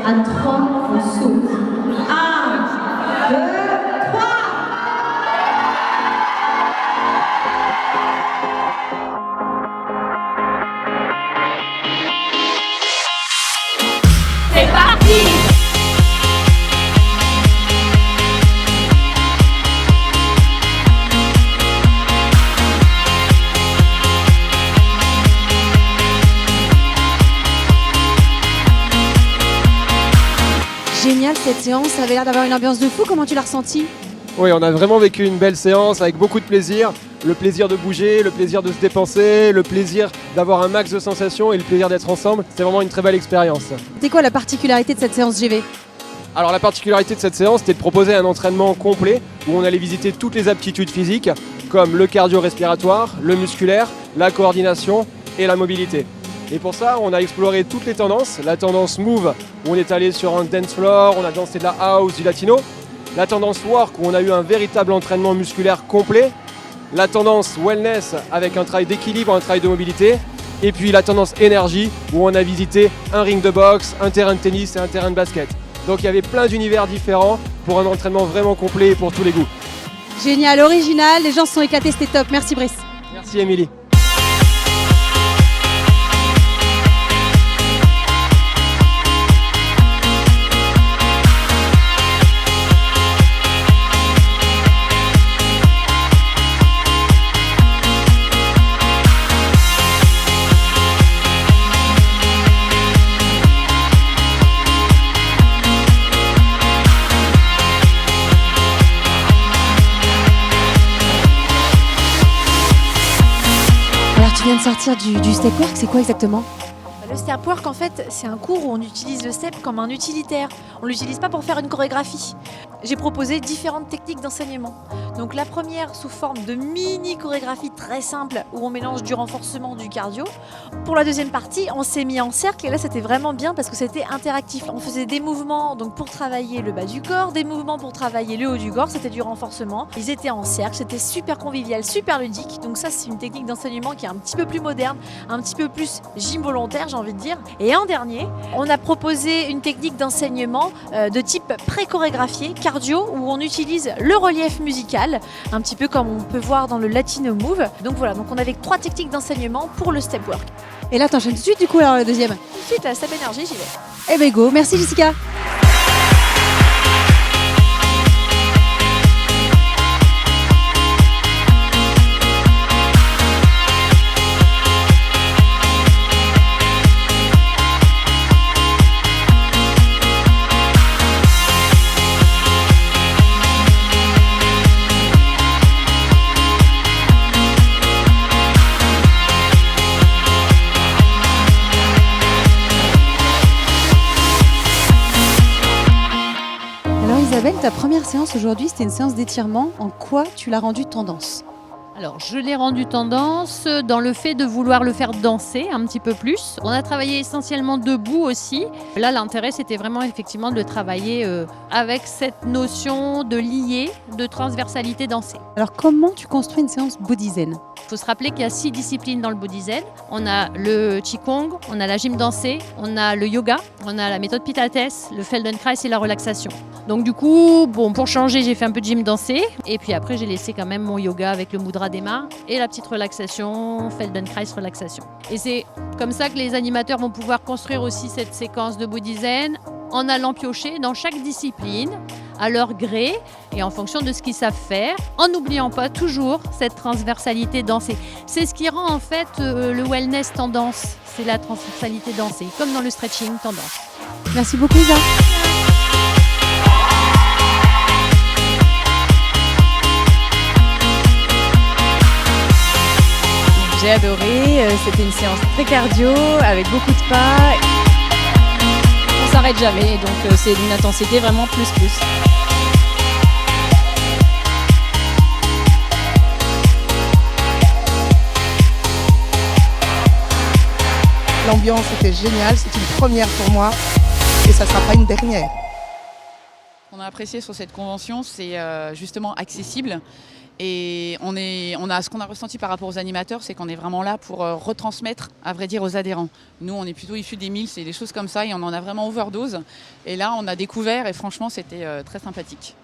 À 3, on saute. 1, 2, 3. C'est parti! Génial cette séance, ça avait l'air d'avoir une ambiance de fou, comment tu l'as ressenti? Oui, on a vraiment vécu une belle séance avec beaucoup de plaisir. Le plaisir de bouger, le plaisir de se dépenser, le plaisir d'avoir un max de sensations et le plaisir d'être ensemble. C'était vraiment une très belle expérience. C'était quoi la particularité de cette séance GV? Alors la particularité de cette séance, c'était de proposer un entraînement complet où on allait visiter toutes les aptitudes physiques comme le cardio-respiratoire, le musculaire, la coordination et la mobilité. Et pour ça, on a exploré toutes les tendances. La tendance Move, où on est allé sur un dance floor, on a dansé de la house, du latino. La tendance Work, où on a eu un véritable entraînement musculaire complet. La tendance Wellness, avec un travail d'équilibre, un travail de mobilité. Et puis la tendance Énergie, où on a visité un ring de boxe, un terrain de tennis et un terrain de basket. Donc il y avait plein d'univers différents pour un entraînement vraiment complet et pour tous les goûts. Génial, original, les gens se sont éclatés, c'était top. Merci Brice. Merci Émilie. Tu viens de sortir du step work, c'est quoi exactement? Le step work, en fait, c'est un cours où on utilise le step comme un utilitaire. On ne l'utilise pas pour faire une chorégraphie. J'ai proposé différentes techniques d'enseignement. Donc la première sous forme de mini chorégraphie très simple où on mélange du renforcement, du cardio. Pour la deuxième partie, on s'est mis en cercle et là c'était vraiment bien parce que c'était interactif. On faisait des mouvements donc pour travailler le bas du corps, des mouvements pour travailler le haut du corps, c'était du renforcement. Ils étaient en cercle, c'était super convivial, super ludique. Donc ça c'est une technique d'enseignement qui est un petit peu plus moderne, un petit peu plus gym volontaire, j'ai envie de dire. Et en dernier, on a proposé une technique d'enseignement de type pré-chorégraphié, cardio, où on utilise le relief musical, un petit peu comme on peut voir dans le Latino Move. Donc voilà, donc on avait 3 techniques d'enseignement pour le step work. Et là t'enchaînes tout de suite du coup alors le deuxième? Tout de suite, la step énergie, j'y vais. Eh ben go, merci Jessica. Isabelle, ta première séance aujourd'hui, c'était une séance d'étirement. En quoi tu l'as rendue tendance? Alors, je l'ai rendu tendance dans le fait de vouloir le faire danser un petit peu plus. On a travaillé essentiellement debout aussi. Là, l'intérêt, c'était vraiment effectivement de travailler avec cette notion de lier, de transversalité dansée. Alors, comment tu construis une séance Body Zen? Il faut se rappeler qu'il y a 6 disciplines dans le Body Zen. On a le Qigong, on a la gym dansée, on a le yoga, on a la méthode Pilates, le Feldenkrais et la relaxation. Donc du coup, bon, pour changer, j'ai fait un peu de gym dansée. Et puis après, j'ai laissé quand même mon yoga avec le Mudra Dema et la petite relaxation, Feldenkrais relaxation. Et c'est comme ça que les animateurs vont pouvoir construire aussi cette séquence de Body Zen en allant piocher dans chaque discipline à leur gré et en fonction de ce qu'ils savent faire, en n'oubliant pas toujours cette transversalité dansée. C'est ce qui rend en fait le wellness tendance, c'est la transversalité dansée, comme dans le stretching tendance. Merci beaucoup Isa. J'ai adoré, c'était une séance très cardio avec beaucoup de pas. On s'arrête jamais, donc c'est d'une intensité vraiment plus. L'ambiance était géniale, c'est une première pour moi et ça ne sera pas une dernière. Ce qu'on a apprécié sur cette convention, c'est justement accessible Et ce qu'on a ressenti par rapport aux animateurs, c'est qu'on est vraiment là pour retransmettre, à vrai dire, aux adhérents. Nous, on est plutôt issus des mills, c'est des choses comme ça, et on en a vraiment overdose. Et là, on a découvert, et franchement, c'était très sympathique.